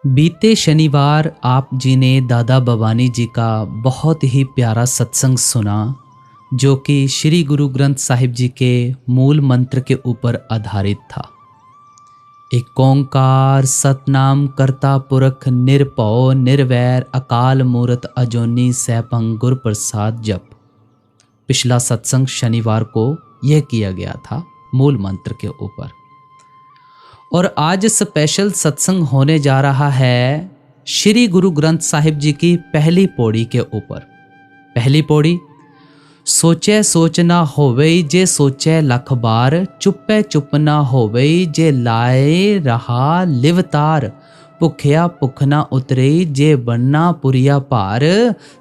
बीते शनिवार आप जी ने दादा भवानी जी का बहुत ही प्यारा सत्संग सुना, जो कि श्री गुरु ग्रंथ साहिब जी के मूल मंत्र के ऊपर आधारित था। एक ओंकार सतनाम करता पुरख निरभौ निर्वैर अकाल मूरत अजोनी सैभं गुर प्रसाद जप। पिछला सत्संग शनिवार को यह किया गया था मूल मंत्र के ऊपर, और आज स्पेशल सत्संग होने जा रहा है श्री गुरु ग्रंथ साहिब जी की पहली पौड़ी के ऊपर। पहली पौड़ी, सोचे सोच ना होवे जे सोचे लख बार, चुपे चुप ना होवे जे लाए रहा लिवतार, भुखिया भुख ना उतरे जे बनना पुरिया भार,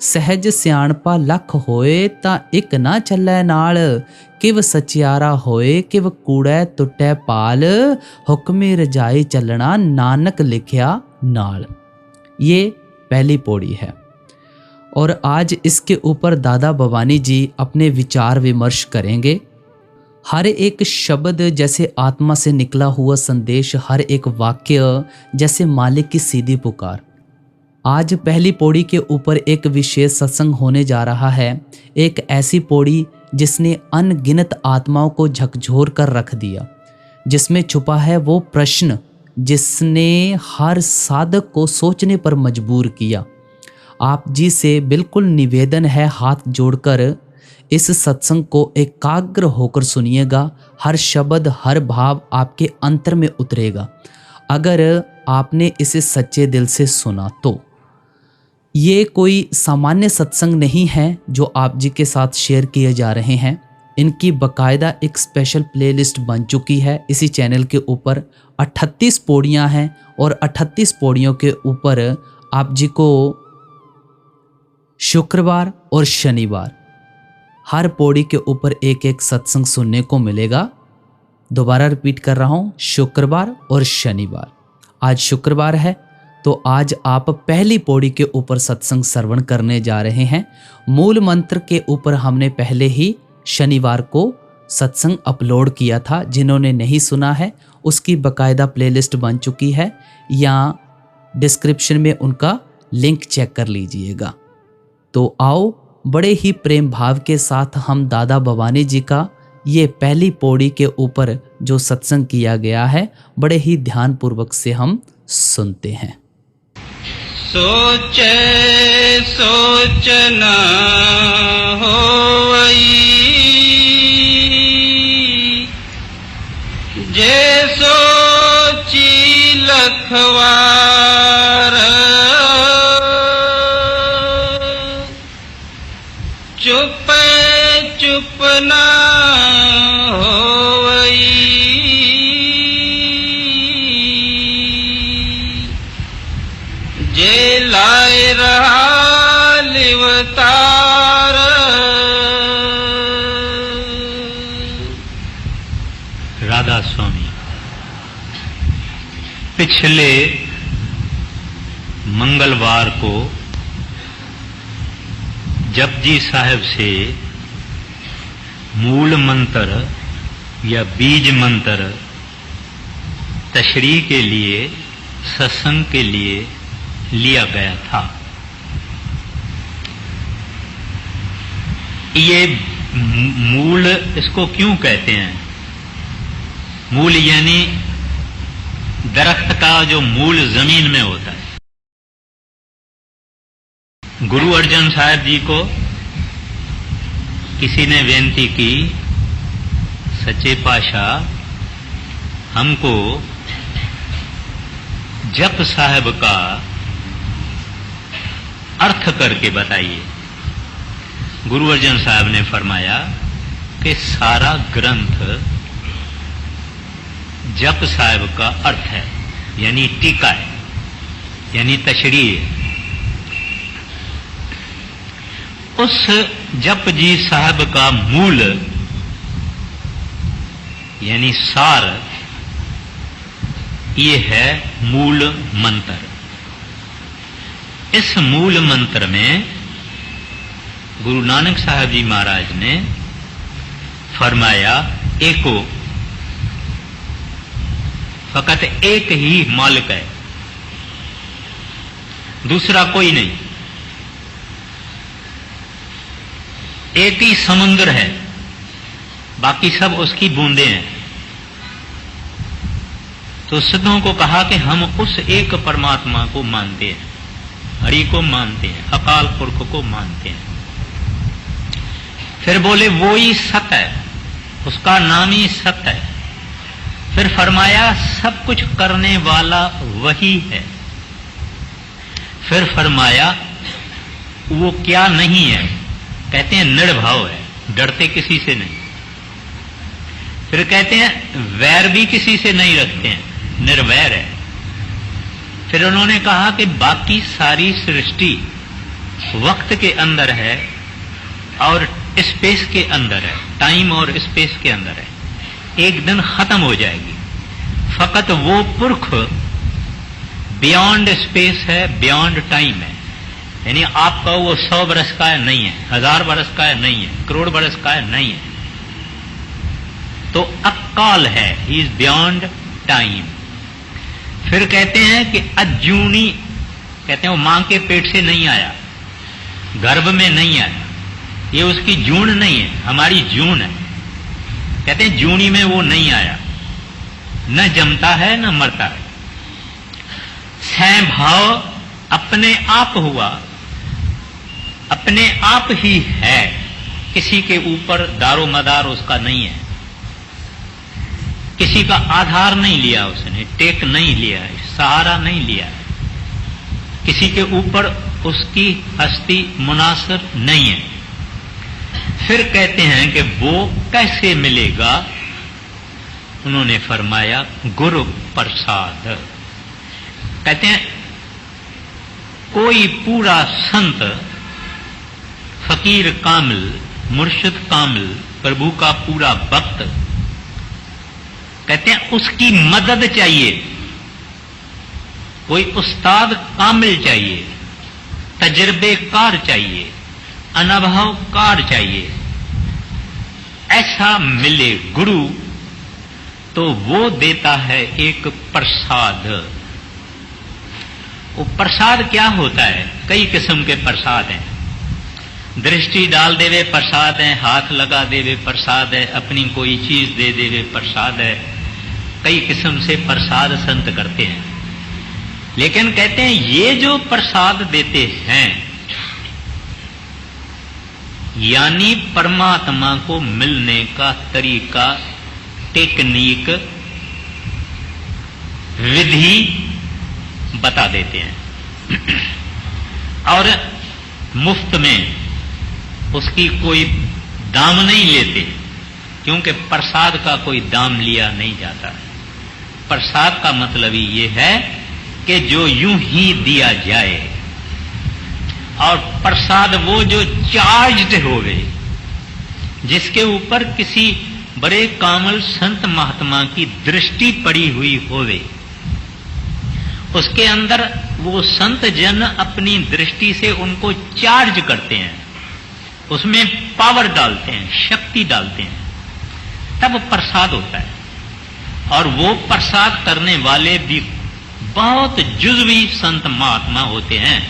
सहज सियाणपा लख होए ता एक ना चलै नाल, किव सचियारा होए किव कूड़ै टुटै पाल, हुक्मे रजाई चलना नानक लिखिया नाल। ये पहली पौड़ी है और आज इसके ऊपर दादा भवानी जी अपने विचार विमर्श करेंगे। हर एक शब्द जैसे आत्मा से निकला हुआ संदेश, हर एक वाक्य जैसे मालिक की सीधी पुकार। आज पहली पौड़ी के ऊपर एक विशेष सत्संग होने जा रहा है, एक ऐसी पौड़ी जिसने अनगिनत आत्माओं को झकझोर कर रख दिया, जिसमें छुपा है वो प्रश्न जिसने हर साधक को सोचने पर मजबूर किया। आप जी से बिल्कुल निवेदन है, हाथ जोड़कर इस सत्संग को एकाग्र होकर सुनिएगा। हर शब्द हर भाव आपके अंतर में उतरेगा अगर आपने इसे सच्चे दिल से सुना तो। ये कोई सामान्य सत्संग नहीं है जो आप जी के साथ शेयर किए जा रहे हैं। इनकी बकायदा एक स्पेशल प्लेलिस्ट बन चुकी है इसी चैनल के ऊपर। 38 पौड़ियाँ हैं और 38 पौड़ियों के ऊपर आप जी को शुक्रवार और शनिवार हर पौड़ी के ऊपर एक एक सत्संग सुनने को मिलेगा। दोबारा रिपीट कर रहा हूँ, शुक्रवार और शनिवार। आज शुक्रवार है तो आज आप पहली पौड़ी के ऊपर सत्संग श्रवण करने जा रहे हैं। मूल मंत्र के ऊपर हमने पहले ही शनिवार को सत्संग अपलोड किया था। जिन्होंने नहीं सुना है उसकी बकायदा प्लेलिस्ट बन चुकी है, या डिस्क्रिप्शन में उनका लिंक चेक कर लीजिएगा। तो आओ बड़े ही प्रेम भाव के साथ हम दादा भवानी जी का ये पहली पौड़ी के ऊपर जो सत्संग किया गया है बड़े ही ध्यान पूर्वक से हम सुनते हैं। सोचे सोचना होवई जे सोची लखवार, चुप चुप ना होवई जे लाए रहा लिवतार। राधा स्वामी पिछले मंगलवार को जपजी साहब से मूल मंत्र या बीज मंत्र तशरीह के लिए, सत्संग के लिए लिया गया था। ये मूल इसको क्यों कहते हैं? मूल यानी दरख्त का जो मूल जमीन में होता है। गुरु अर्जन साहब जी को किसी ने बेनती की, सच्चे पातशाह हमको जप साहब का अर्थ करके बताइए। गुरु अर्जन साहब ने फरमाया कि सारा ग्रंथ जप साहब का अर्थ है, यानी टीका है, यानी तशरीह। उस जप जी साहब का मूल यानी सार ये है मूल मंत्र। इस मूल मंत्र में गुरु नानक साहब जी महाराज ने फरमाया, एको फकत एक ही मालिक है, दूसरा कोई नहीं। एक ही समुद्र है, बाकी सब उसकी बूंदें हैं। तो सिद्धों को कहा कि हम उस एक परमात्मा को मानते हैं, हरि को मानते हैं, अकाल पुरख को मानते हैं। फिर बोले वो ही सत है, उसका नाम ही सत है। फिर फरमाया सब कुछ करने वाला वही है। फिर फरमाया वो क्या नहीं है, कहते हैं निर्भाव है, डरते किसी से नहीं। फिर कहते हैं वैर भी किसी से नहीं रखते हैं, निर्वैर है। फिर उन्होंने कहा कि बाकी सारी सृष्टि वक्त के अंदर है और स्पेस के अंदर है, टाइम और स्पेस के अंदर है, एक दिन खत्म हो जाएगी। फकत वो पुरख बियॉन्ड स्पेस है, बियॉन्ड टाइम है, यानी आपका वो 100 बरस का है नहीं है, 1000 बरस का है नहीं है, करोड़ बरस का है नहीं है। तो अकाल है, ही इज बियॉन्ड टाइम। फिर कहते हैं कि अजूनी, कहते हैं वो मां के पेट से नहीं आया, गर्भ में नहीं आया, ये उसकी जून नहीं है, हमारी जून है। कहते हैं जूनी में वो नहीं आया, न जमता है न मरता है। स्वभाव अपने आप हुआ, अपने आप ही है, किसी के ऊपर दारो मदार उसका नहीं है, किसी का आधार नहीं लिया उसने, टेक नहीं लिया है, सहारा नहीं लिया है, किसी के ऊपर उसकी हस्ती मुनासिर नहीं है। फिर कहते हैं कि वो कैसे मिलेगा, उन्होंने फरमाया गुरु प्रसाद। कहते हैं कोई पूरा संत, फकीर कामिल, मुर्शिद कामिल, प्रभु का पूरा भक्त, कहते हैं उसकी मदद चाहिए, कोई उस्ताद कामिल चाहिए, तजर्बेकार चाहिए, अनुभवकार चाहिए। ऐसा मिले गुरु तो वो देता है एक प्रसाद। वो प्रसाद क्या होता है? कई किस्म के प्रसाद हैं। दृष्टि डाल देवे प्रसाद है, हाथ लगा देवे प्रसाद है, अपनी कोई चीज दे देवे प्रसाद है। कई किस्म से प्रसाद संत करते हैं। लेकिन कहते हैं ये जो प्रसाद देते हैं, यानी परमात्मा को मिलने का तरीका, टेक्निक, विधि बता देते हैं और मुफ्त में उसकी कोई दाम नहीं लेते, क्योंकि प्रसाद का कोई दाम लिया नहीं जाता। प्रसाद का मतलब ही ये है कि जो यूं ही दिया जाए, और प्रसाद वो जो चार्ज्ड होवे, जिसके ऊपर किसी बड़े कामल संत महात्मा की दृष्टि पड़ी हुई होवे, उसके अंदर वो संत जन अपनी दृष्टि से उनको चार्ज करते हैं, उसमें पावर डालते हैं, शक्ति डालते हैं, तब प्रसाद होता है। और वो प्रसाद करने वाले भी बहुत जुज़वी संत महात्मा होते हैं।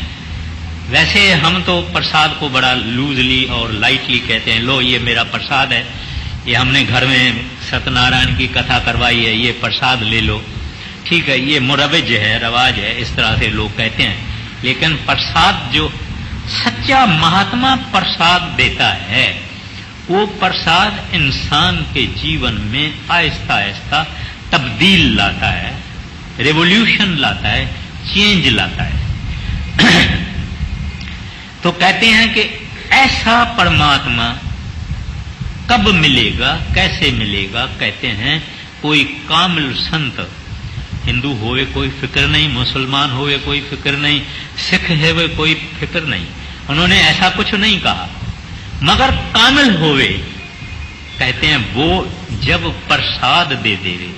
वैसे हम तो प्रसाद को बड़ा लूजली और लाइटली कहते हैं, लो ये मेरा प्रसाद है, ये हमने घर में सत्यनारायण की कथा करवाई है, ये प्रसाद ले लो, ठीक है, ये मुरवज है, रवाज है, इस तरह से लोग कहते हैं। लेकिन प्रसाद जो सच्चा महात्मा प्रसाद देता है, वो प्रसाद इंसान के जीवन में आहिस्ता आहिस्ता तब्दील लाता है, रेवोल्यूशन लाता है, चेंज लाता है। तो कहते हैं कि ऐसा परमात्मा कब मिलेगा, कैसे मिलेगा? कहते हैं कोई कामिल संत, हिंदू होवे कोई फिक्र नहीं, मुसलमान होवे कोई फिक्र नहीं, सिख है वे कोई फिक्र नहीं, उन्होंने ऐसा कुछ नहीं कहा, मगर कामिल होवे, कहते हैं वो जब प्रसाद दे देवे,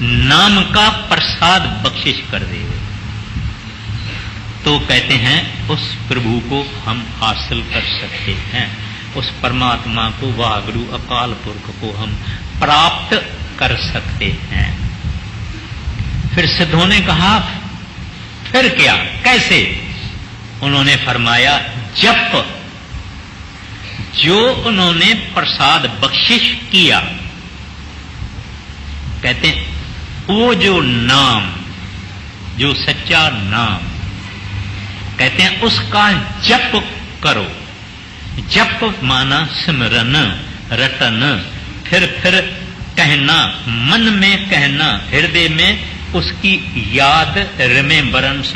नाम का प्रसाद बख्शिश कर देवे, तो कहते हैं उस प्रभु को हम हासिल कर सकते हैं, उस परमात्मा को, वाहगुरु अकाल पुरख को हम प्राप्त कर सकते हैं। फिर सिद्धों ने कहा फिर क्या, कैसे? उन्होंने फरमाया जप, जो उन्होंने प्रसाद बख्शिश किया, कहते हैं वो जो नाम, जो सच्चा नाम, कहते हैं उसका जप करो। जप माना सिमरन, रटन, फिर कहना, मन में कहना, हृदय में उसकी याद, रिमेम्बरेंस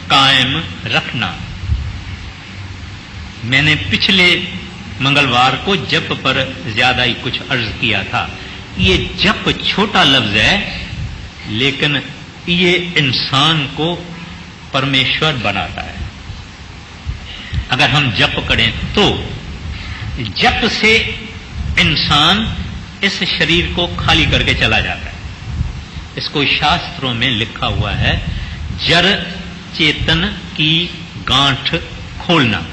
कायम रखना। मैंने पिछले मंगलवार को जप पर ज्यादा ही कुछ अर्ज किया था। ये जप छोटा लफ्ज है, लेकिन ये इंसान को परमेश्वर बनाता है। अगर हम जप करें तो जप से इंसान इस शरीर को खाली करके चला जाता है। इसको शास्त्रों में लिखा हुआ है, जड़ चेतन की गांठ खोलना।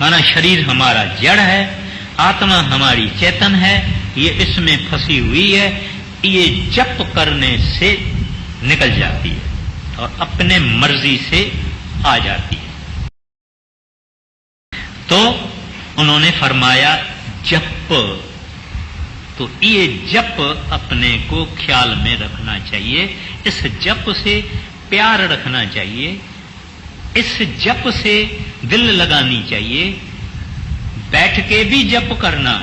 माना शरीर हमारा जड़ है, आत्मा हमारी चेतन है, ये इसमें फंसी हुई है, ये जप करने से निकल जाती है और अपने मर्जी से आ जाती है। तो उन्होंने फरमाया जप, तो ये जप अपने को ख्याल में रखना चाहिए, इस जप से प्यार रखना चाहिए, इस जप से दिल लगानी चाहिए। बैठ के भी जप करना,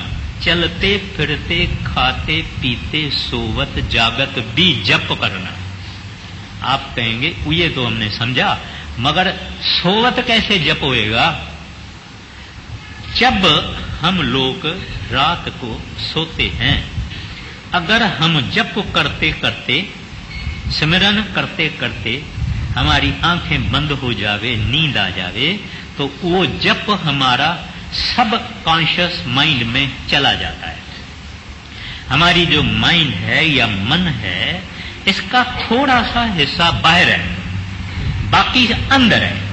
चलते फिरते खाते पीते सोवत जागत भी जप करना। आप कहेंगे ये तो हमने समझा, मगर सोवत कैसे जप होएगा? जब हम लोग रात को सोते हैं, अगर हम जप करते करते, सिमरन करते करते हमारी आंखें बंद हो जावे, नींद आ जावे, तो वो जप हमारा सब कॉन्शियस माइंड में चला जाता है। हमारी जो माइंड है या मन है, इसका थोड़ा सा हिस्सा बाहर है, बाकी अंदर है।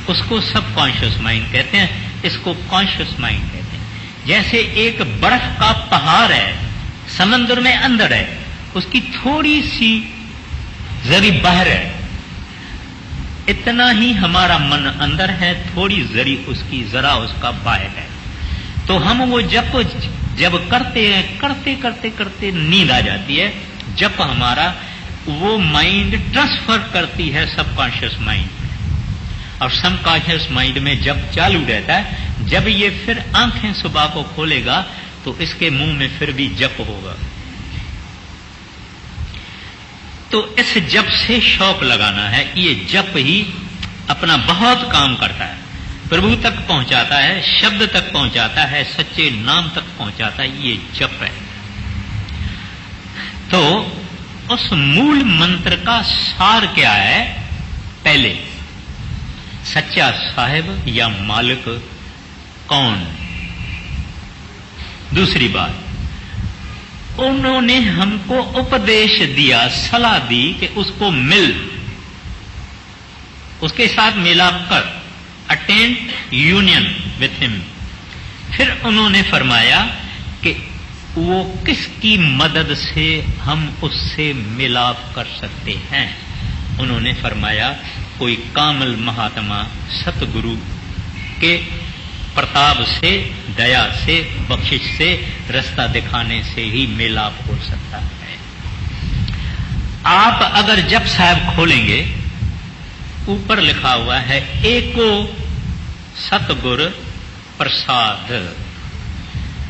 उसको सब कॉन्शियस माइंड कहते हैं, इसको कॉन्शियस माइंड कहते हैं। जैसे एक बर्फ का पहाड़ है, समंदर में अंदर है, उसकी थोड़ी सी जरी बाहर है, इतना ही हमारा मन अंदर है, थोड़ी जरी उसकी जरा उसका बाहर है। तो हम वो जब करते हैं, करते करते करते नींद आ जाती है, जब हमारा वो माइंड ट्रांसफर करती है सबकॉन्शियस माइंड, और सबकॉन्शियस माइंड में जब चालू रहता है, जब ये फिर आंखें सुबह को खोलेगा तो इसके मुंह में फिर भी जप होगा। तो इस जप से शौक लगाना है। ये जप ही अपना बहुत काम करता है, प्रभु तक पहुंचाता है, शब्द तक पहुंचाता है, सच्चे नाम तक पहुंचाता है। ये जप है। तो उस मूल मंत्र का सार क्या है? पहले, सच्चा साहिब या मालिक कौन? दूसरी बात, उन्होंने हमको उपदेश दिया, सलाह दी कि उसको मिल, उसके साथ मिलाप कर, अटेंड यूनियन विथ हिम। फिर उन्होंने फरमाया कि वो किसकी मदद से हम उससे मिलाप कर सकते हैं। उन्होंने फरमाया कोई कामल महात्मा सतगुरु के प्रताप से, दया से, बख्शिश से, रास्ता दिखाने से ही मिलाप हो सकता है। आप अगर जप साहब खोलेंगे, ऊपर लिखा हुआ है एको सतगुर प्रसाद।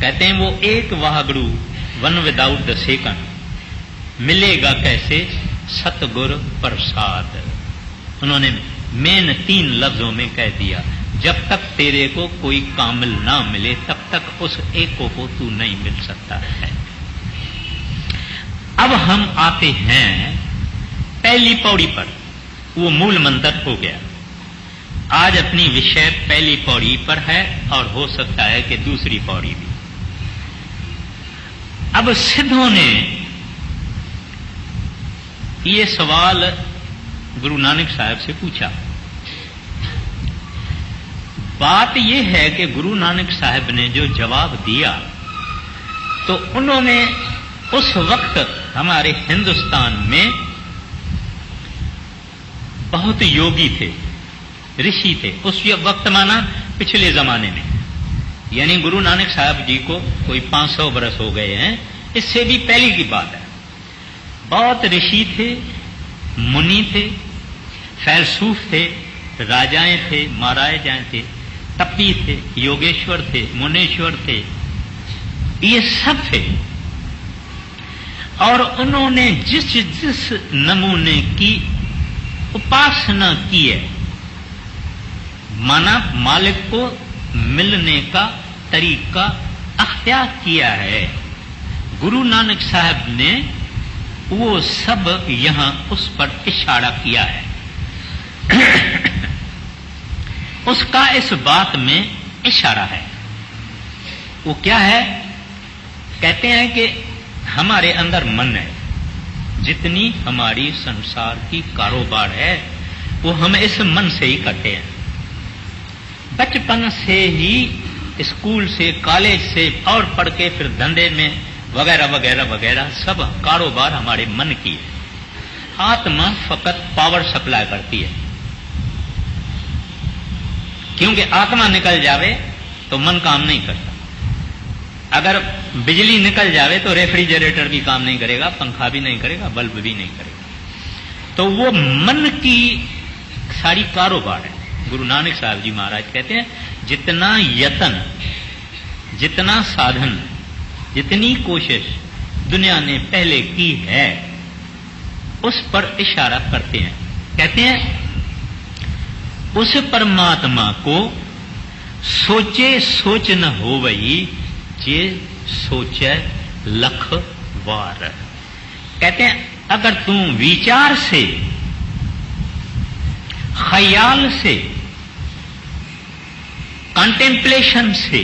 कहते हैं वो एक Waheguru, one without the second. मिलेगा कैसे? सतगुर प्रसाद। उन्होंने मेन 3 लफ्जों में कह दिया, जब तक तेरे को कोई कामिल ना मिले तब तक उस एको को तू नहीं मिल सकता है। अब हम आते हैं पहली पौड़ी पर। वो मूल मंत्र हो गया। आज अपनी विषय पहली पौड़ी पर है और हो सकता है कि दूसरी पौड़ी भी। अब सिद्धों ने ये सवाल गुरु नानक साहब से पूछा। बात यह है कि गुरु नानक साहब ने जो जवाब दिया, तो उन्होंने उस वक्त हमारे हिंदुस्तान में बहुत योगी थे, ऋषि थे। उस वक्त माना पिछले जमाने में, यानी गुरु नानक साहब जी को कोई 500 बरस हो गए हैं, इससे भी पहले की बात है। बहुत ऋषि थे, मुनि थे, फैलसूफ थे, राजाएं थे, महाराजाएं थे, तपी थे, योगेश्वर थे, मुनेश्वर थे, ये सब थे। और उन्होंने जिस जिस नमूने की उपासना की है, माना मालिक को मिलने का तरीका अख्तियार किया है, गुरु नानक साहब ने वो सब यहां उस पर इशारा किया है। उसका इस बात में इशारा है। वो क्या है? कहते हैं कि हमारे अंदर मन है, जितनी हमारी संसार की कारोबार है वो हम इस मन से ही करते हैं। बचपन से ही स्कूल से, कॉलेज से और पढ़ के फिर धंधे में वगैरह वगैरह वगैरह सब कारोबार हमारे मन की है। आत्मा फकत पावर सप्लाई करती है, क्योंकि आत्मा निकल जावे तो मन काम नहीं करता। अगर बिजली निकल जावे तो रेफ्रिजरेटर भी काम नहीं करेगा, पंखा भी नहीं करेगा, बल्ब भी नहीं करेगा। तो वो मन की सारी कारोबार है। गुरु नानक साहब जी महाराज कहते हैं, जितना यत्न, जितना साधन, जितनी कोशिश दुनिया ने पहले की है, उस पर इशारा करते हैं। कहते हैं, उस परमात्मा को सोचे सोच न होवई, जे सोचे लख वार। कहते हैं, अगर तुम विचार से, ख्याल से, कंटेम्पलेशन से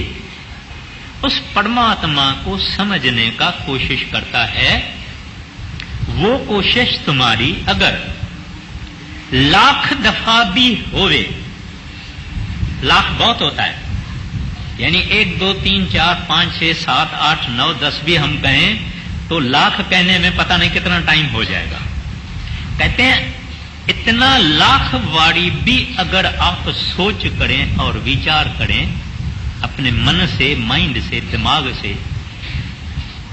उस परमात्मा को समझने का कोशिश करता है, वो कोशिश तुम्हारी अगर लाख दफा भी होवे, लाख बहुत होता है, यानी 1 2 3 4 5 6 7 8 9 10 भी हम कहें तो लाख कहने में पता नहीं कितना टाइम हो जाएगा। कहते हैं, इतना लाख वारी भी अगर आप सोच करें और विचार करें अपने मन से, माइंड से, दिमाग से,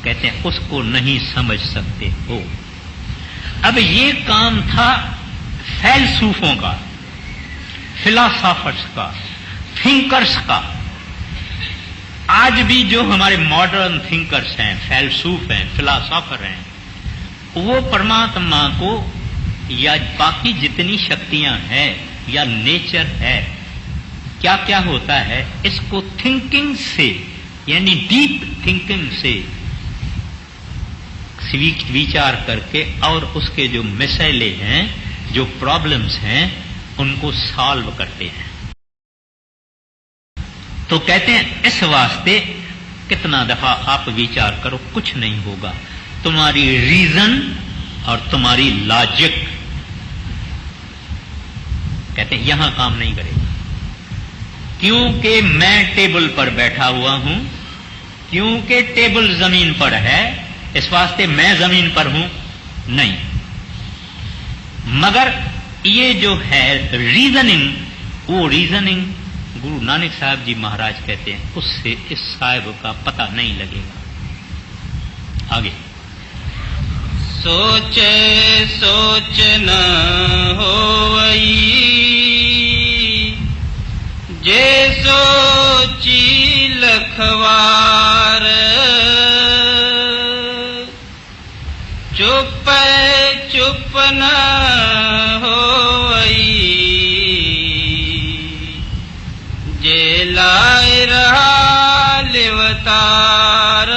कहते हैं उसको नहीं समझ सकते हो। अब ये काम था फैलसूफों का, फिलोसोफर्स का, थिंकर्स का। आज भी जो हमारे मॉडर्न थिंकर्स हैं, फैलसूफ हैं, फिलोसोफर हैं, वो परमात्मा को या बाकी जितनी शक्तियां हैं या नेचर है, क्या क्या होता है, इसको थिंकिंग से, यानी डीप थिंकिंग से विचार करके और उसके जो मसले हैं, जो प्रॉब्लम्स हैं, उनको सॉल्व करते हैं। तो कहते हैं, इस वास्ते कितना दफा आप विचार करो, कुछ नहीं होगा। तुम्हारी रीजन और तुम्हारी लॉजिक, कहते हैं, यहां काम नहीं करेगा। क्योंकि मैं टेबल पर बैठा हुआ हूं, क्योंकि टेबल जमीन पर है, इस वास्ते मैं जमीन पर हूं नहीं। मगर ये जो है रीजनिंग, वो रीजनिंग गुरु नानक साहब जी महाराज कहते हैं, उससे इस साहिब का पता नहीं लगेगा। आगे, सोचे सोच न होवई, जे सोची लखवार, चुप चुप न होवई, जे लाए रहा लिवतार।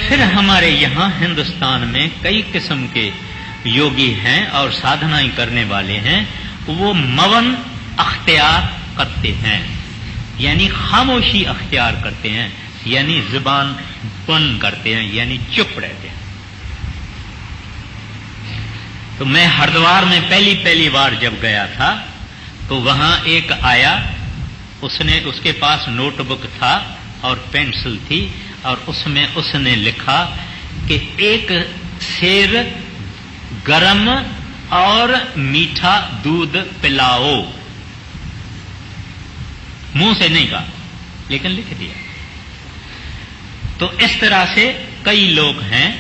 फिर हमारे यहाँ हिंदुस्तान में कई किस्म के योगी हैं और साधनाएं करने वाले हैं। वो मवन अख्तियार करते हैं, यानी खामोशी अख्तियार करते हैं, यानी जुबान बंद करते हैं, यानी चुप रहते हैं। तो मैं हरिद्वार में पहली बार जब गया था तो वहां एक आया, उसके पास नोटबुक था और पेंसिल थी, और उसमें उसने लिखा कि एक शेर गरम اور میٹھا دودھ پلاؤ. منہ سے نہیں کہا لیکن لکھ دیا. تو اس طرح سے کئی لوگ ہیں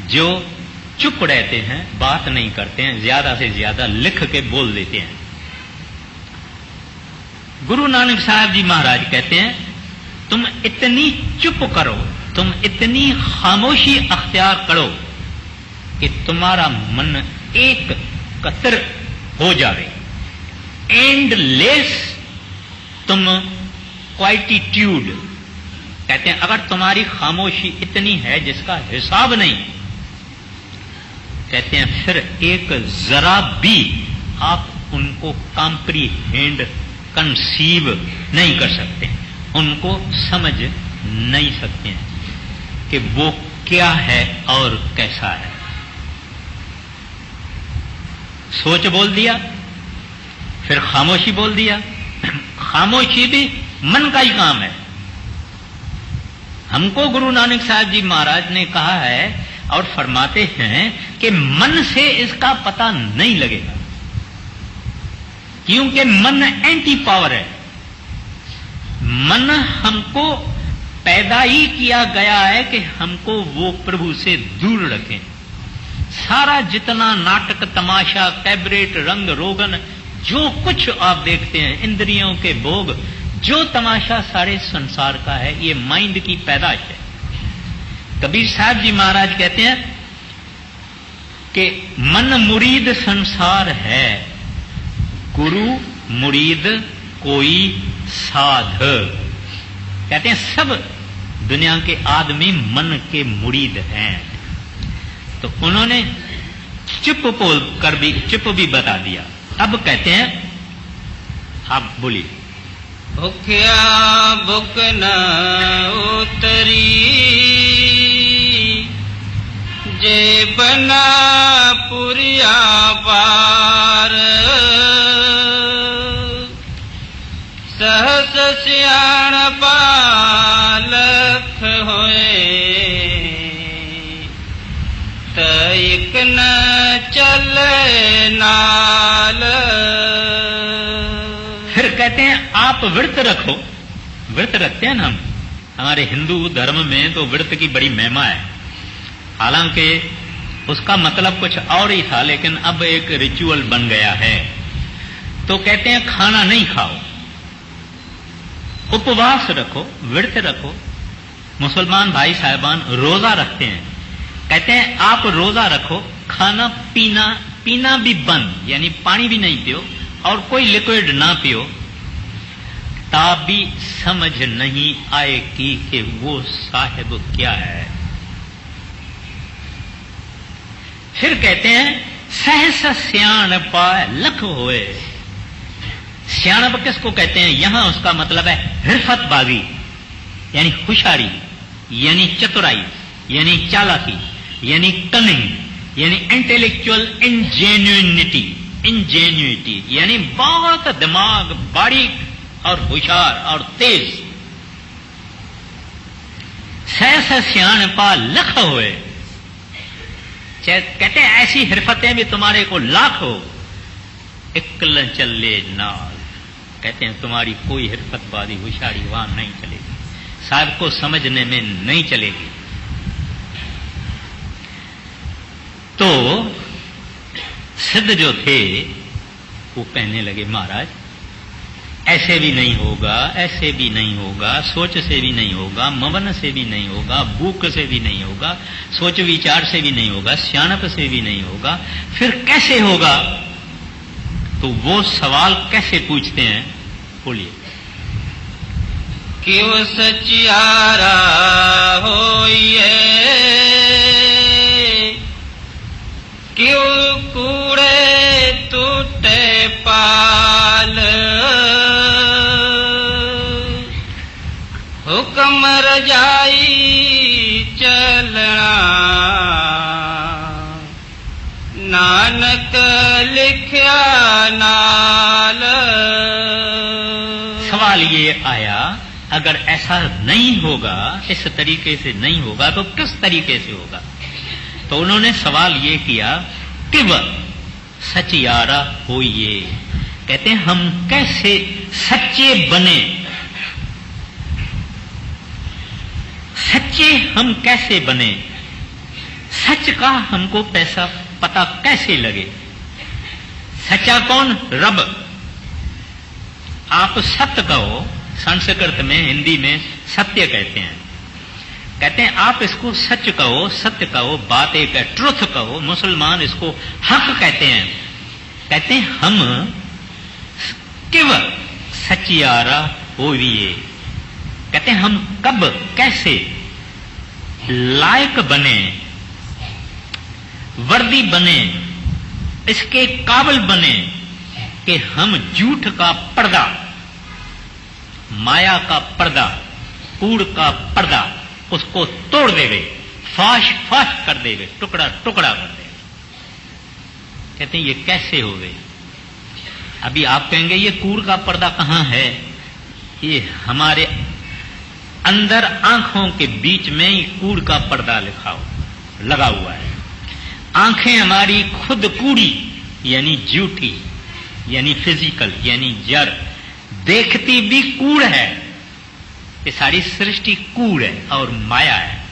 جو چپ رہتے ہیں, بات نہیں کرتے ہیں, زیادہ سے زیادہ لکھ کے بول دیتے ہیں. گرو نانک صاحب جی مہاراج کہتے ہیں تم اتنی چپ کرو, تم اتنی خاموشی اختیار کرو کہ تمہارا من ایک قطر ہو جائے. اینڈ لیس تم کوائٹیٹیوڈ, کہتے ہیں اگر تمہاری خاموشی اتنی ہے جس کا حساب نہیں, کہتے ہیں پھر ایک ذرا بھی آپ ان کو کمپریہینڈ کنسیو نہیں کر سکتے, ان کو سمجھ نہیں سکتے ہیں کہ وہ کیا ہے اور کیسا ہے. سوچ بول دیا, پھر خاموشی بول دیا. خاموشی بھی من کا ہی کام ہے. ہم کو گرو نانک صاحب جی مہاراج نے کہا ہے اور فرماتے ہیں کہ من سے اس کا پتہ نہیں لگے گا, کیونکہ من اینٹی پاور ہے. من ہم کو پیدا ہی کیا گیا ہے کہ ہم کو وہ پربھو سے دور رکھیں. سارا جتنا ناٹک تماشا کیبریٹ رنگ روگن جو کچھ آپ دیکھتے ہیں, اندریوں کے بھوگ, جو تماشا سارے سنسار کا ہے, یہ مائنڈ کی پیدائش ہے. کبیر صاحب جی مہاراج کہتے ہیں کہ من مرید سنسار ہے, گرو مرید کوئی سادھ. کہتے ہیں سب دنیا کے آدمی من کے مرید ہیں. تو انہوں نے چپ بول کر بھی چپ بھی بتا دیا. اب کہتے ہیں آپ بولیے. بھکیا بھک نہ اتری جے بنا پوریا پار سہس سیاण پالکھ ہوئے تیک نہ چلے نال. پھر کہتے ہیں آپ ورت رکھو. ورت رکھتے ہیں نا ہم, ہمارے ہندو دھرم میں تو ورت کی بڑی مہما ہے. حالانکہ اس کا مطلب کچھ اور ہی تھا, لیکن اب ایک ریچول بن گیا ہے. تو کہتے ہیں کھانا نہیں کھاؤ, اپواس رکھو, ورت رکھو. مسلمان بھائی صاحبان روزہ رکھتے ہیں, کہتے ہیں آپ روزہ رکھو, کھانا پینا بھی بند, یعنی پانی بھی نہیں پیو اور کوئی لکوڈ نہ پیو, تابی سمجھ نہیں آئے گی کہ وہ صاحب کیا ہے. پھر کہتے ہیں سہس سیاण پا لکھ ہوئے. سیاणپ کس کو کہتے ہیں؟ یہاں اس کا مطلب ہے حرفت بازی, یعنی ہوشیاری, یعنی چترائی, یعنی چالاکی, یعنی کننگ, یعنی انٹلیکچوئل انجینیوٹی, یعنی بہت دماغ باریک اور ہوشیار اور تیز. سہس سیاण پا لکھ ہوئے. کہتے ہیں ایسی حرفتیں بھی تمہارے کو لاکھ ہو, اکل چلے نال. کہتے ہیں تمہاری کوئی حرفت بازی ہوشیاری وہاں نہیں چلے گی, صاحب کو سمجھنے میں نہیں چلے گی. تو سدھ جو تھے وہ کہنے لگے مہاراج ایسے بھی نہیں ہوگا, ایسے بھی نہیں ہوگا, سوچ سے بھی نہیں ہوگا, من سے بھی نہیں ہوگا, بھوک سے بھی نہیں ہوگا, سوچ وچار سے بھی نہیں ہوگا, سیاणپ سے بھی نہیں ہوگا, پھر کیسے ہوگا؟ تو وہ سوال کیسے پوچھتے ہیں, بولیے. کیوں سچیارا ہوئیے کیوں کوڑے ٹوٹے پال حکم رجائی چلنا نانک لکھیا نال. سوال یہ آیا اگر ایسا نہیں ہوگا, اس طریقے سے نہیں ہوگا تو کس طریقے سے ہوگا؟ تو انہوں نے سوال یہ کیا کہ सचियारा होइए। कहते हैं हम कैसे सच्चे बने, सच्चे हम कैसे बने, सच का हमको पैसा पता कैसे लगे। सच्चा कौन? रब। आप सत्य कहो, संस्कृत में हिंदी में सत्य कहते हैं। कहते हैं आप इसको सच कहो, सत्य कहो, बात एक है, ट्रुथ कहो। मुसलमान इसको हक कहते हैं। कहते हैं हम किव सचियारा होइए। कहते हैं हम कब कैसे लायक बने, वर्दी बने, इसके काबिल बने कि हम झूठ का पर्दा, माया का पर्दा, कूड़ का पर्दा उसको तोड़ देवे, फाश फाश कर देवे, टुकड़ा टुकड़ा कर देवे। कहते हैं ये कैसे हो गए? अभी आप कहेंगे ये कूड़ का पर्दा कहां है? ये हमारे अंदर आंखों के बीच में ही कूड़ का पर्दा लगा हुआ है। आंखें हमारी खुद कूड़ी यानी झूठी, यानी फिजिकल, यानी जड़, देखती भी कूड़ है। ये सारी सृष्टि कूड़ है और माया है।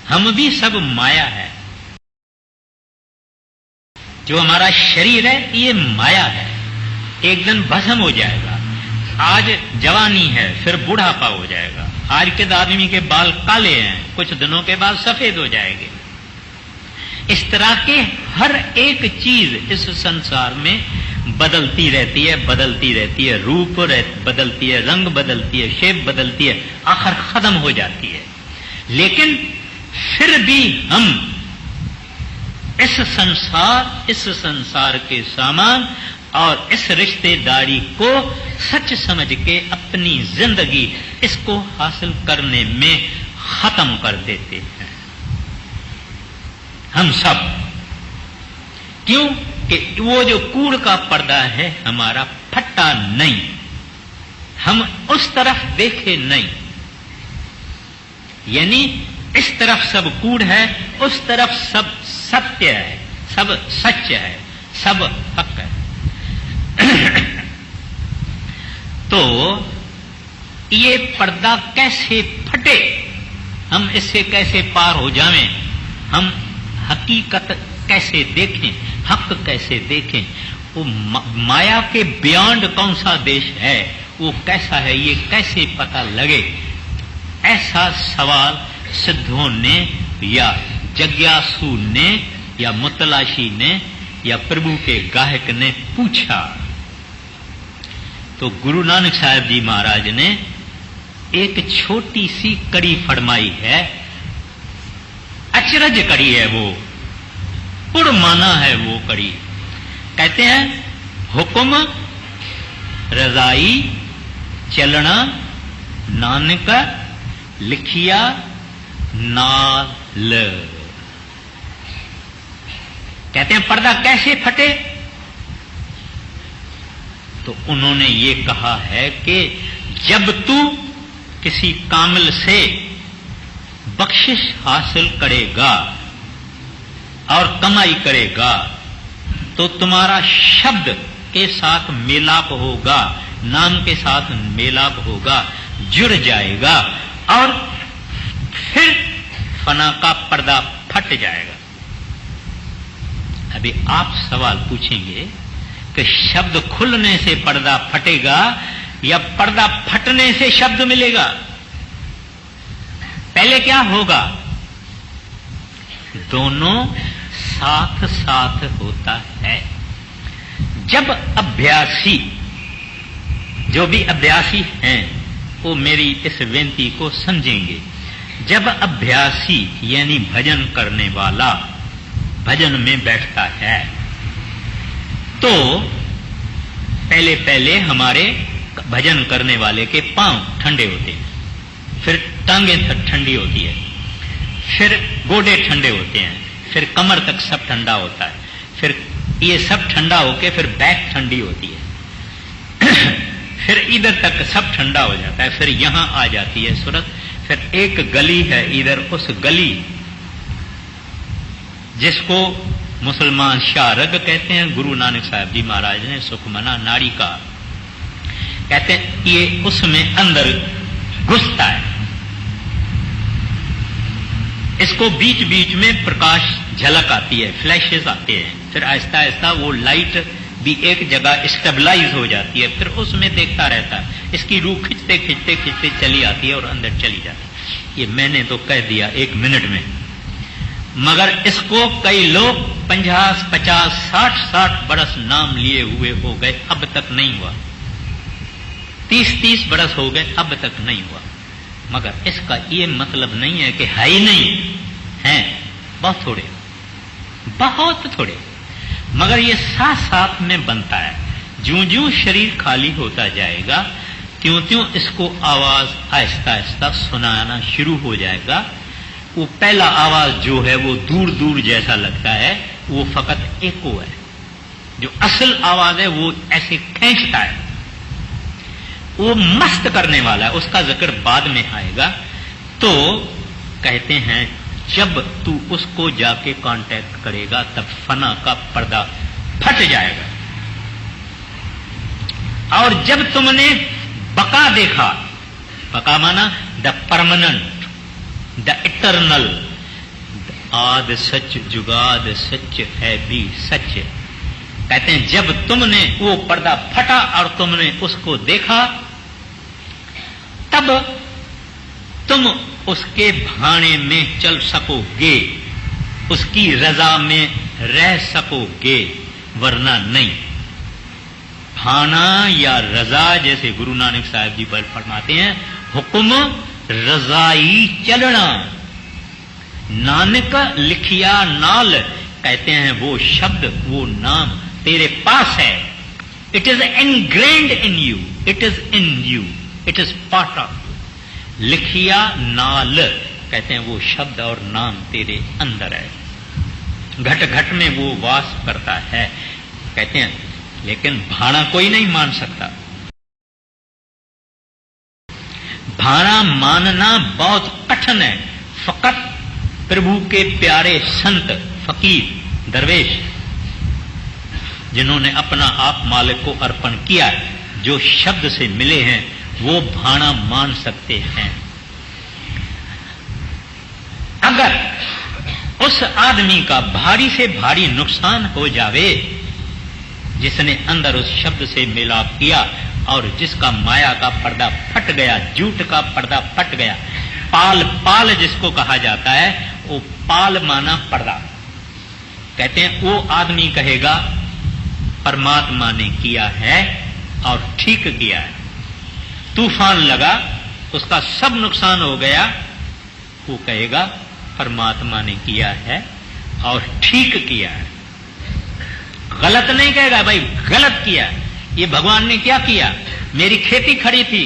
हम भी सब माया है। जो हमारा शरीर है ये माया है, एक दिन भस्म हो जाएगा। आज जवानी है, फिर बुढ़ापा हो जाएगा। आज के आदमी के बाल काले हैं, कुछ दिनों के बाद सफेद हो जाएंगे। इस तरह के हर एक चीज इस संसार में बदलती रहती है, बदलती रहती है, रूप बदलती है, रंग बदलती है, शेप बदलती है, आखिर खत्म हो जाती है। लेकिन फिर भी हम इस संसार के सामान और इस रिश्तेदारी को सच समझ के अपनी जिंदगी इसको हासिल करने में खत्म कर देते हैं हम सब। क्यों? कि वो जो कूड़ का पर्दा है हमारा फटा नहीं, हम उस तरफ देखे नहीं। यानी इस तरफ सब कूड़ है, उस तरफ सब सत्य है, सब सच है, सब हक है। तो ये पर्दा कैसे फटे, हम इससे कैसे पार हो जाएं, हम हकीकत कैसे देखें, हक कैसे देखें, वो माया के बियॉन्ड कौन सा देश है, वो कैसा है, ये कैसे पता लगे। ऐसा सवाल सिद्धों ने या जिज्ञासु ने या मुतलाशी ने या प्रभु के गाहक ने पूछा। तो गुरु नानक साहब जी महाराज ने एक छोटी सी कड़ी फरमाई है, अचरज कड़ी है वो, पुरमाना है वो कड़ी। कहते हैं हुक्म रजाई चलना नानक लिखिया नाल। कहते हैं पर्दा कैसे फटे? तो उन्होंने ये कहा है कि जब तू किसी कामिल से बख्शिश हासिल करेगा और कमाई करेगा तो तुम्हारा शब्द के साथ मेलाप होगा, नाम के साथ मेलाप होगा, जुड़ जाएगा और फिर फना का पर्दा फट जाएगा। अभी आप सवाल पूछेंगे कि शब्द खुलने से पर्दा फटेगा या पर्दा फटने से शब्द मिलेगा? पहले क्या होगा? दोनों साथ साथ होता है। जब अभ्यासी, जो भी अभ्यासी हैं वो मेरी इस विनती को समझेंगे। जब अभ्यासी यानी भजन करने वाला भजन में बैठता है तो पहले पहले हमारे भजन करने वाले के पांव ठंडे होते हैं, फिर टांगें ठंडी होती है, फिर गोडे ठंडे होते हैं, फिर कमर तक सब ठंडा होता है, फिर ये सब ठंडा होके फिर बैक ठंडी होती है, फिर इधर तक सब ठंडा हो जाता है, फिर यहां आ जाती है सूरत, फिर एक गली है इधर, उस गली जिसको मुसलमान शारग कहते हैं, गुरु नानक साहब जी महाराज ने सुखमना नाड़ी का कहते हैं, ये उसमें अंदर घुसता है। इसको बीच बीच में प्रकाश झलक आती है, फ्लैशेस आते हैं, फिर आहिस्ता आहिस्ता वो लाइट भी एक जगह स्टेबलाइज हो जाती है, फिर उसमें देखता रहता है। इसकी रूह खिंचते खिंचते खिंचते चली आती है और अंदर चली जाती है। ये मैंने तो कह दिया 1 मिनट में, मगर इसको कई लोग 50, 50, 60, 60 बरस नाम लिए हुए हो गए, अब तक नहीं हुआ। 30, 30 बरस हो गए, अब तक नहीं हुआ। मगर इसका ये मतलब नहीं है कि है ही नहीं, हैं बहुत थोड़े, बहुत थोड़े, मगर ये साथ साथ में बनता है। ज्यों ज्यों शरीर खाली होता जाएगा, त्यों त्यों इसको आवाज आहिस्ता आहिस्ता सुनाना शुरू हो जाएगा। वो पहला आवाज जो है वो दूर दूर जैसा लगता है, वो फकत एको है। जो असल आवाज है वो ऐसे खींचता है, वो मस्त करने वाला है, उसका जिक्र बाद में आएगा। तो कहते हैं जब तू उसको जाके कांटेक्ट करेगा तब फना का पर्दा फट जाएगा। और जब तुमने बका देखा, बका माना द परमानेंट, द इटरनल, आद सच जुगाद सच है भी सच। कहते हैं जब तुमने वो पर्दा फटा और तुमने उसको देखा, तब तुम उसके भाने में चल सकोगे, उसकी रजा में रह सकोगे, वरना नहीं। भाना या रजा, जैसे गुरु नानक साहब जी फरमाते हैं, हुक्म रजाई चलना, नानक लिखिया नाल। कहते हैं वो शब्द, वो नाम तेरे पास है। It is ingrained in you, it is in you, it is part of you. लिखिया नाल कहते हैं वो शब्द और नाम तेरे अंदर है, घट घट में वो वास करता है। कहते हैं लेकिन भाना कोई नहीं मान सकता। भाना मानना बहुत कठिन है। फकत प्रभु के प्यारे संत, फकीर, दरवेश जिन्होंने अपना आप मालिक को अर्पण किया, जो शब्द से मिले हैं, वो भाना मान सकते हैं। अगर उस आदमी का भारी से भारी नुकसान हो जावे, जिसने अंदर उस शब्द से मिलाप किया और जिसका माया का पर्दा फट गया, झूठ का पर्दा फट गया, पाल पाल जिसको कहा जाता है, वो पाल माना पर्दा। कहते हैं वो आदमी कहेगा परमात्मा ने किया है और ठीक किया है। तूफान लगा, उसका सब नुकसान हो गया, वो कहेगा परमात्मा ने किया है और ठीक किया है। गलत नहीं कहेगा भाई गलत किया, ये भगवान ने क्या किया, मेरी खेती खड़ी थी,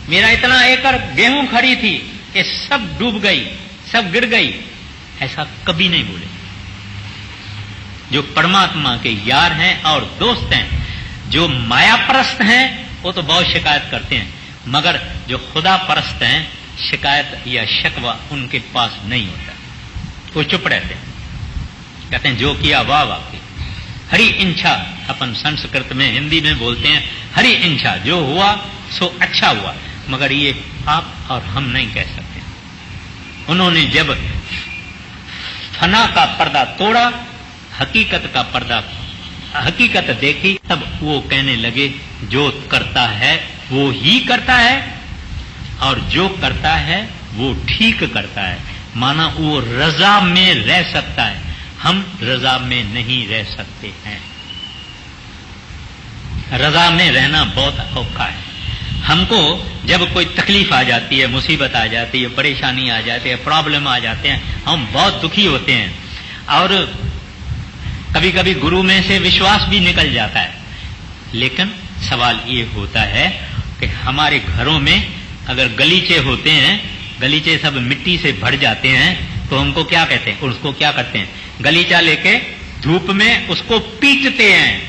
मेरा इतना एकड़ गेहूं खड़ी थी, ये सब डूब गई, सब गिर गई, ऐसा कभी नहीं बोले। जो परमात्मा के यार हैं और दोस्त हैं, जो माया परस्त हैं, वो तो बहुत शिकायत करते हैं, मगर जो खुदा परस्त हैं, शिकायत या शकवा उनके पास नहीं होता, वो चुप रहते हैं। कहते हैं जो किया वाह वाह की, हरि इंछा, अपन संस्कृत में हिंदी में बोलते हैं हरि इंछा, जो हुआ सो अच्छा हुआ, मगर ये आप और हम नहीं कह सकते। उन्होंने जब फना का पर्दा तोड़ा, हकीकत का पर्दा, हकीकत देखी, तब वो कहने लगे जो करता है वो ही करता है और जो करता है वो ठीक करता है। माना वो रजा में रह सकता है, हम रजा में नहीं रह सकते हैं। रजा में रहना बहुत औखा है। हमको जब कोई तकलीफ आ जाती है, मुसीबत आ जाती है, परेशानी आ जाती है, प्रॉब्लम आ जाते हैं, हम बहुत दुखी होते हैं और कभी कभी गुरु में से विश्वास भी निकल जाता है। लेकिन सवाल ये होता है कि हमारे घरों में अगर गलीचे होते हैं, गलीचे सब मिट्टी से भर जाते हैं, तो हमको क्या कहते हैं, उसको क्या करते हैं, गलीचा लेके धूप में उसको पीटते हैं,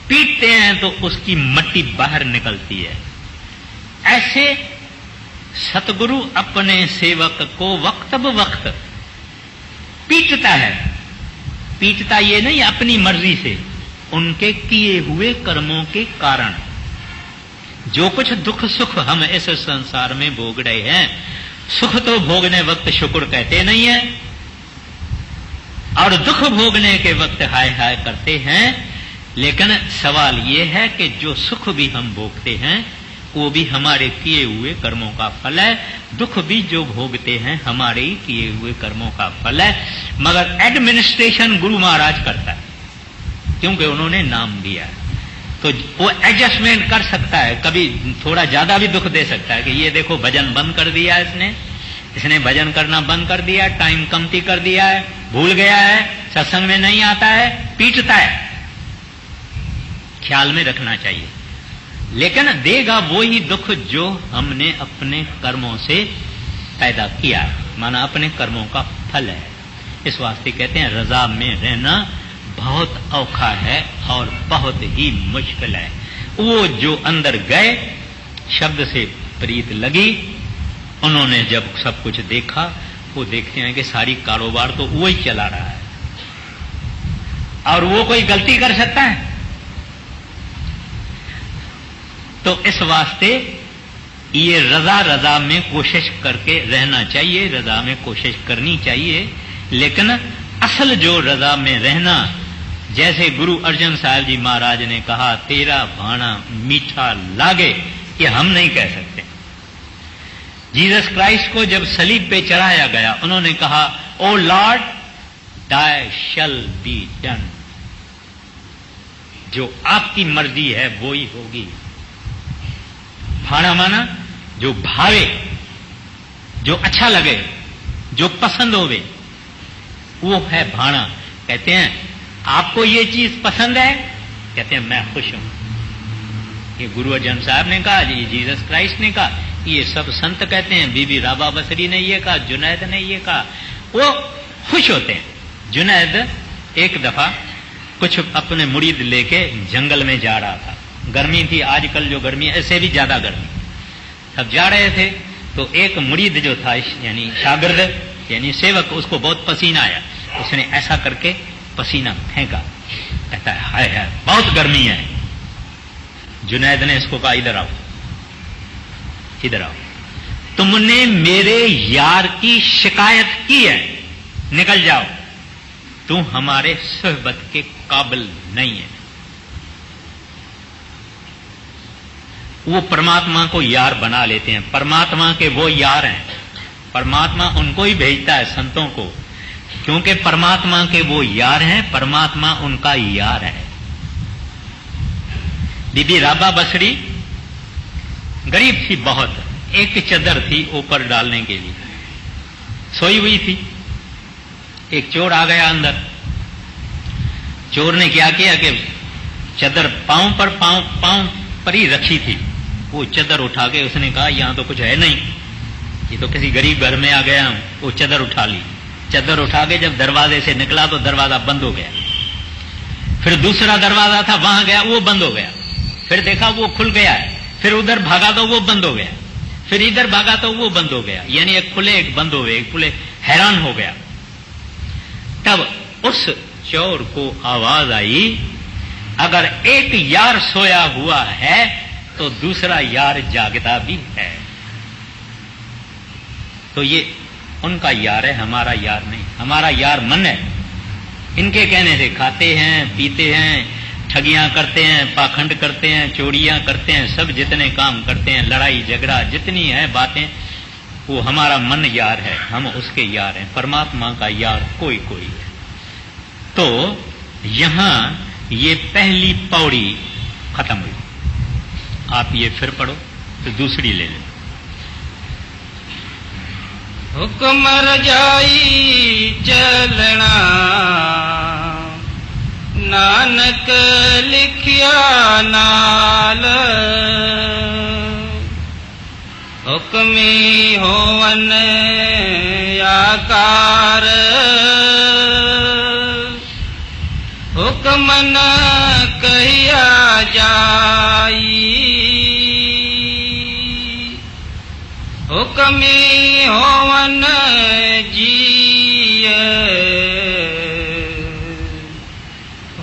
पीटते हैं तो उसकी मट्टी बाहर निकलती है। ऐसे सतगुरु अपने सेवक को वक्त ब वक्त पीटता है, पीटता ये नहीं अपनी मर्जी से, उनके किए हुए कर्मों के कारण। जो कुछ दुख सुख हम इस संसार में भोग रहे हैं, सुख तो भोगने वक्त शुक्र कहते नहीं है, और दुख भोगने के वक्त हाय हाय करते हैं। लेकिन सवाल यह है कि जो सुख भी हम भोगते हैं वो भी हमारे किए हुए कर्मों का फल है, दुख भी जो भोगते हैं हमारे ही किए हुए कर्मों का फल है। मगर एडमिनिस्ट्रेशन गुरु महाराज करता है, क्योंकि उन्होंने नाम दिया है, तो वो एडजस्टमेंट कर सकता है। कभी थोड़ा ज्यादा भी दुख दे सकता है कि ये देखो भजन बंद कर दिया इसने भजन करना बंद कर दिया, टाइम कमती कर दिया है, भूल गया है, सत्संग में नहीं आता है, पीटता है। ख्याल में रखना चाहिए, लेकिन देगा वो ही दुख जो हमने अपने कर्मों से पैदा किया है, माना अपने कर्मों का फल है। इस वास्ते कहते हैं रजा में रहना बहुत औखा है और बहुत ही मुश्किल है। वो जो अंदर गए, शब्द से प्रीत लगी, उन्होंने जब सब कुछ देखा, वो देखते हैं कि सारी कारोबार तो वो ही चला रहा है, और वो कोई गलती कर सकता है? तो इस वास्ते ये रजा में कोशिश करके रहना चाहिए, रजा में कोशिश करनी चाहिए। लेकिन असल जो रजा में रहना, जैसे गुरु अर्जन साहब जी महाराज ने कहा, तेरा भाना मीठा लागे, ये हम नहीं कह सकते। जीसस क्राइस्ट को जब सलीब पे चढ़ाया गया, उन्होंने कहा, ओ लॉर्ड दाय शैल बी डन, जो आपकी मर्जी है वो ही होगी। भाना माना जो भावे, जो अच्छा लगे, जो पसंद होवे, वो है भाना। कहते हैं आपको ये चीज पसंद है? कहते हैं मैं खुश हूं। ये गुरु अर्जन साहब ने कहा, ये जीसस क्राइस्ट ने कहा, ये सब संत कहते हैं, बीबी राबा बसरी ने ये कहा, जुनैद ने ये कहा, वो खुश होते हैं। जुनैद एक दफा कुछ अपने मुरीद लेके जंगल में जा रहा था, गर्मी थी, आजकल जो गर्मी है ऐसे भी ज्यादा गर्मी। अब जा रहे थे तो एक मुरीद जो था, यानी शागिर्द यानी सेवक, उसको बहुत पसीना आया, उसने ऐसा करके पसीना फेंका, कहता है हाय हाय बहुत गर्मी है। जुनैद ने इसको कहा, इधर आओ, इधर आओ, तुमने मेरे यार की शिकायत की है, निकल जाओ, तू हमारे सोहबत के काबिल नहीं है। वो परमात्मा को यार बना लेते हैं, परमात्मा के वो यार हैं, परमात्मा उनको ही भेजता है संतों को, क्योंकि परमात्मा के वो यार हैं, परमात्मा उनका यार है। बीबी राबा बसरी गरीब थी बहुत, एक चदर थी ऊपर डालने के लिए, सोई हुई थी। एक चोर आ गया अंदर, चोर ने क्या किया कि चदर पांव पर ही रखी थी, वो चदर उठा के उसने कहा यहां तो कुछ है नहीं, ये तो किसी गरीब घर में आ गया हूं। वो चदर उठा ली, चदर उठा के जब दरवाजे से निकला तो दरवाजा बंद हो गया। फिर दूसरा दरवाजा था, वहां गया, वो बंद हो गया। फिर देखा वो खुल गया है, फिर उधर भागा तो वो बंद हो गया, फिर इधर भागा तो वो बंद हो गया, यानी एक खुले एक बंद हो गए, एक खुले। हैरान हो गया। तब उस चोर को आवाज आई, अगर एक यार सोया हुआ है तो दूसरा यार जागता भी है। तो ये उनका यार है, हमारा यार नहीं। हमारा यार मन है। इनके कहने से खाते हैं, पीते हैं, ठगियां करते हैं, पाखंड करते हैं, चोरियां करते हैं, सब जितने काम करते हैं, लड़ाई झगड़ा जितनी है बातें, वो हमारा मन यार है, हम उसके यार हैं। परमात्मा का यार कोई कोई है। तो यहां ये पहली पौड़ी खत्म हुई। आप ये फिर पढ़ो तो दूसरी ले लो। हुक्म रजाई चलना, नानक लिखिया नाल, हुक्मी होवन आकार, हुक्म न कहिया जाई, हुक्मी होवन जीय,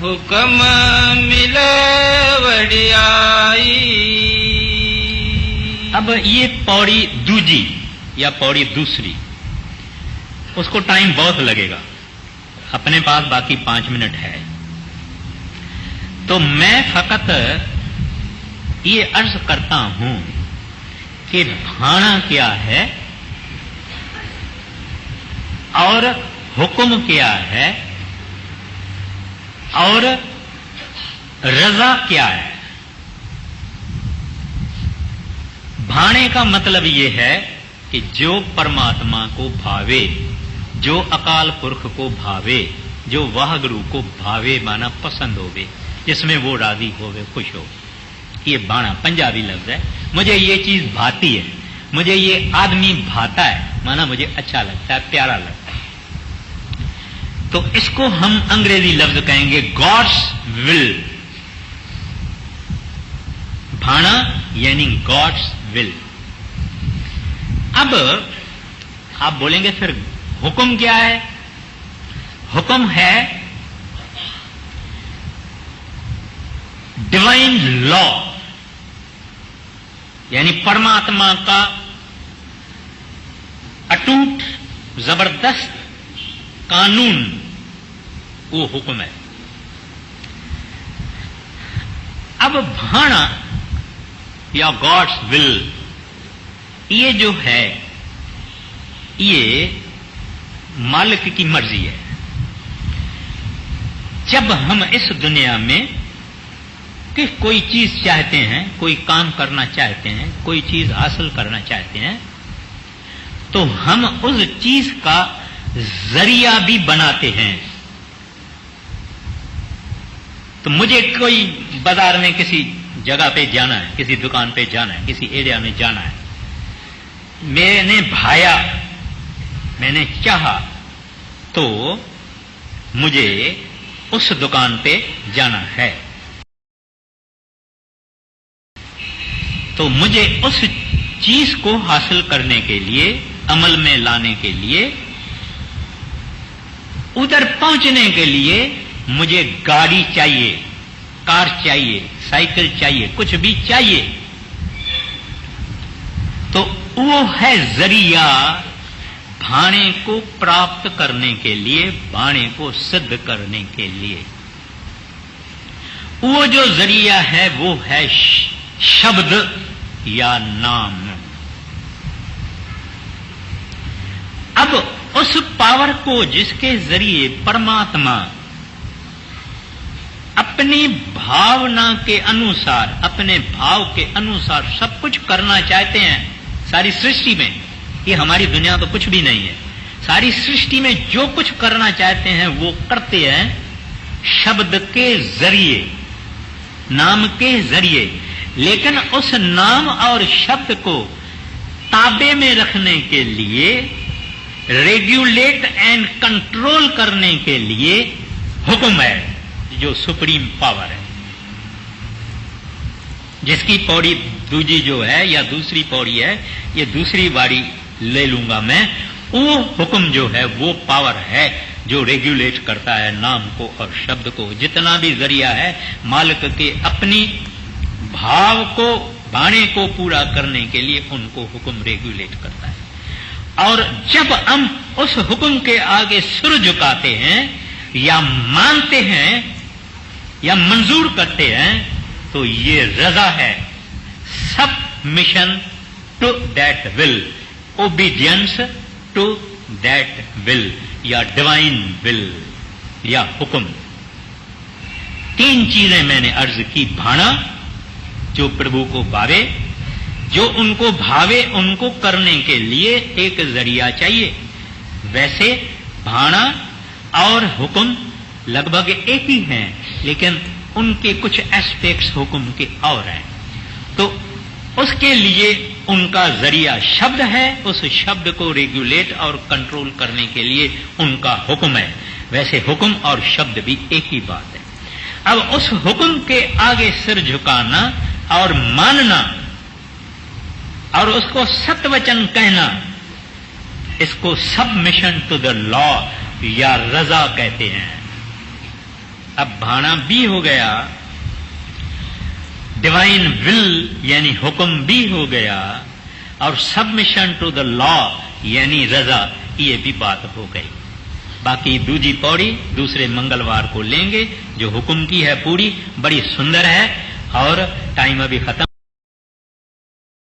हुक्म मिले वडियाई। अब ये पौड़ी दूजी या पौड़ी दूसरी, उसको टाइम बहुत लगेगा, अपने पास बाकी 5 मिनट है, तो मैं फकत ये अर्ज करता हूं कि भाना क्या है और हुक्म क्या है और रजा क्या है। भाने का मतलब ये है कि जो परमात्मा को भावे, जो अकाल पुरख को भावे, जो वाहगुरु को भावे, माना पसंद होवे, जिसमें वो राजी होवे, खुश हो। ये बाणा पंजाबी लफ्ज है। मुझे ये चीज भाती है, मुझे ये आदमी भाता है, माना मुझे अच्छा लगता है, प्यारा लगता है। तो इसको हम अंग्रेजी लफ्ज कहेंगे गॉड्स विल। भाना यानी गॉड्स विल। अब आप बोलेंगे फिर हुक्म क्या है? हुक्म है डिवाइन लॉ, यानी परमात्मा का अटूट जबरदस्त कानून, वो हुक्म है। अब भाना या गॉड्स विल, ये जो है ये मालिक की मर्जी है। जब हम इस दुनिया में कि कोई चीज चाहते हैं, कोई काम करना चाहते हैं, कोई चीज हासिल करना चाहते हैं, तो हम उस चीज का जरिया भी बनाते हैं। तो मुझे कोई बाजार में किसी जगह पे जाना है, किसी दुकान पे जाना है, किसी एरिया में जाना है, मैंने भाया, मैंने चाहा, तो मुझे उस दुकान पे जाना है। तो मुझे उस चीज को हासिल करने के लिए, अमल में लाने के लिए, उधर पहुंचने के लिए मुझे गाड़ी चाहिए, कार चाहिए, साइकिल चाहिए, कुछ भी चाहिए। तो वो है जरिया भाने को प्राप्त करने के लिए, भाने को सिद्ध करने के लिए। वो जो जरिया है वो है शब्द या नाम। अब उस पावर को जिसके जरिए परमात्मा अपनी भावना के अनुसार, अपने भाव के अनुसार सब कुछ करना चाहते हैं सारी सृष्टि में, ये हमारी दुनिया तो कुछ भी नहीं है, सारी सृष्टि में जो कुछ करना चाहते हैं वो करते हैं शब्द के जरिए, नाम के जरिए। लेकिन उस नाम और शब्द को ताबे में रखने के लिए, रेगुलेट एंड कंट्रोल करने के लिए हुक्म है, जो सुप्रीम पावर है, जिसकी पौड़ी दूजी जो है या दूसरी पौड़ी है, ये दूसरी बारी ले लूंगा मैं। वो हुक्म जो है वो पावर है जो रेगुलेट करता है नाम को और शब्द को। जितना भी जरिया है मालिक के अपनी भाव को, भाने को पूरा करने के लिए उनको हुक्म रेगुलेट करता है। और जब हम उस हुक्म के आगे सिर झुकाते हैं या मानते हैं या मंजूर करते हैं, तो ये रजा है, submission to that will, obedience to that will या डिवाइन विल या हुक्म। 3 चीजें मैंने अर्ज की। भाना, जो प्रभु को भावे, जो उनको भावे उनको करने के लिए एक जरिया चाहिए। वैसे भाना और हुक्म लगभग एक ही हैं, लेकिन उनके कुछ एस्पेक्ट्स हुक्म के और हैं। तो उसके लिए उनका जरिया शब्द है, उस शब्द को रेगुलेट और कंट्रोल करने के लिए उनका हुक्म है। वैसे हुक्म और शब्द भी एक ही बात है। अब उस हुक्म के आगे सिर झुकाना और मानना और उसको सत्वचन कहना, इसको सबमिशन टू द लॉ या रजा कहते हैं। اب بھانا بھی ہو گیا، ڈیوائن ول یعنی حکم بھی ہو گیا، اور سبمیشن ٹو دا لا یعنی رضا، یہ بھی بات ہو گئی۔ باقی دوجی پوڑی دوسرے منگلوار کو لیں گے، جو حکم کی ہے پوری، بڑی سندر ہے، اور ٹائم ابھی ختم